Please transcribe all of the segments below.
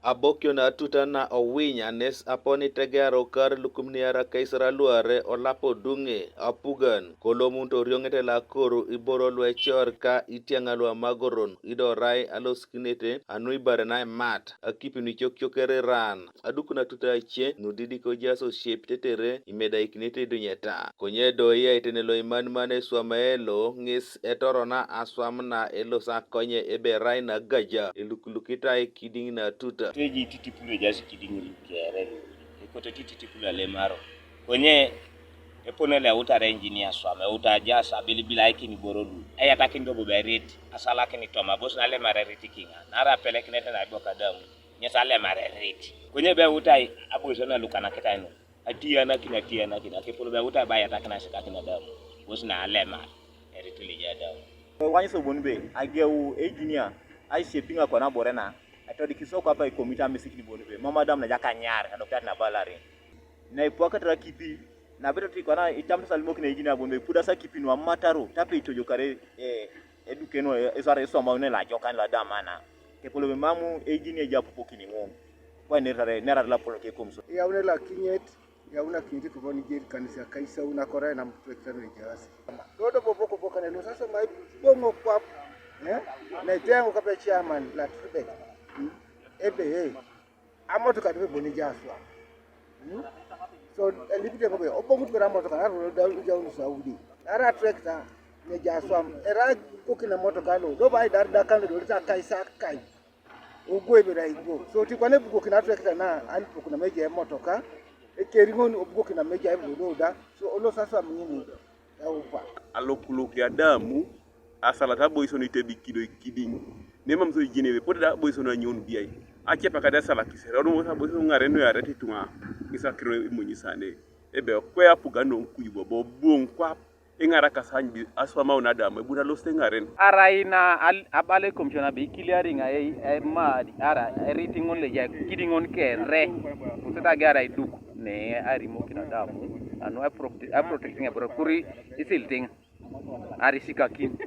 Abokio na Atuta na owinya nes aponi tegero kar lukumniara kaisara luare olapo dunge apugan kolomunto riongete la koro iboro lwe chor ka itianga lwa magoron idorai aloskinete anui barena mat akipi ni chokere ran adukuna Atuta che nudidi ko jaso shape tetere imeda ikinete dunyeta konyedo ya itenelo iman mane swamaelo ngis etorona aswamna elo sa konye eberai na gaja elukulukita ikiding na Atuta teji titipulu jasi kidingi kere ikote titipulu le maro kwenye Eipone le utare engineer swame utaja sabili bila ikini borodu aya takindo boberit asala kini toma bos na le mareriti kinga nara pelekinete na Ebokadamu nyesa le mareriti kwenye be utai abosona lukana kitaino atiana kina kepolo be utai baya takina shika kina damu bos na le mar erituli ja damu wanyi so bonbe ageu engineer ai shapinga kona borena atodi kisoko hapa ikomita misikini bonbe mama dam na jaka nyar adokta na balari na ipoka trakipi na beto tikona itamta salmo kina engineer bonbe puda sa kipi no mataro tapi itojo kare edukeno esare soma ne la jokan la damana kepolo be mamu engineer japo kini ngom kwa nera la polo ke komso ya une la kinyet ya una kinti ko ni gir kanisa kaisa una kore na mtrekta no jasi dodo boboko boka ne sasa mai bongo kwa na tengo kape chairman la tribet ebe amoto kadwe boni jaswa so elibite bobe obongo tukara moto kana ro da jawu saudi ara tractor ne jaswa era kokina moto kano do bai dar da kano do ta kaisa kai ogwe be dai go so ti kwane bugo kina tractor na alipo kuna meje moto ka ekeringon obugo kina meje ai do da so olo sasa mnyini ya upa alokuluki ya damu asalata boysono itebi kido kiding nemam so jinewe poda boysono nyon biay achepa kada sala kisere ono sa boysono ngare no ya reti tunga isa kiro munyisane ebe ko ya pugano nkuyibo bo bon kwa engara kasanyi aswama unada mebuna loste ngaren araina abale komshona be clearing ay madi ara everything on le ya kiding on kere useta gara iduk ne ari mokina damu anu protecting a brokuri isilting ari sikakin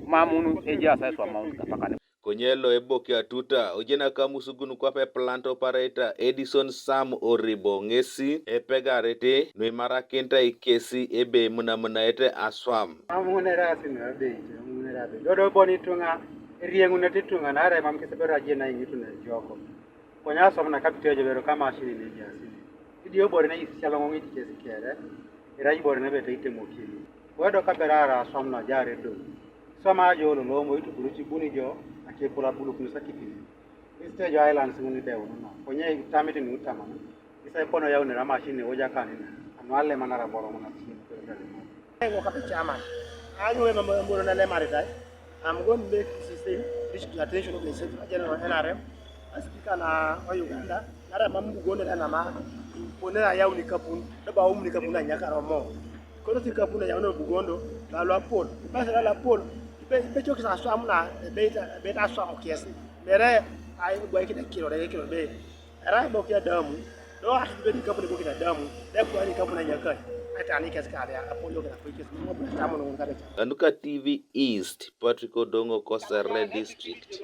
mamunu eja sa swama kapakane Konyelo Ebokere Atuta ojena kamusugunu kwape plant operator Edison Sam Oribo ngesi epegarete no mara kenta ikesi ebe muna ete aswam amune rasi na be amune rabe dodo boni tunga riengu na titunga na re mam kesebera jena ingitu na joko konya aswam na kapitejo bero kama shini ne jasi idio bore na isi chalongo ngiti kesi kere ira ibore na bete ite mokili wedo kaberara aswam na jare do sama jo lo mo itu buruchi buni jo ake pula bulu kunusa kipini Stage Islands nguni dewo no konye tamiti ni utama isa pono ya unira machine oja kanina anwale manara boro mona chini ko dale ngo kape chairman anyu we mambo na le marita I'm going to make system which the attention of the general NRM aspika na Uganda nara mamu gono na ma ponera ya unikapun ba unikapun na nyaka romo kono tikapuna ya ono bugondo la lo pol basa la pol be choki sa swa muna beta swa okiesi mere ai gwa kida kilo be era bo kia damu do asibe dikapuna bo kida damu de ko ani kapuna nyaka ata ani kesi kale apolo kana kwikesi mo bula tamu no ngade Anuka TV East Patrick Odongo Costa Red District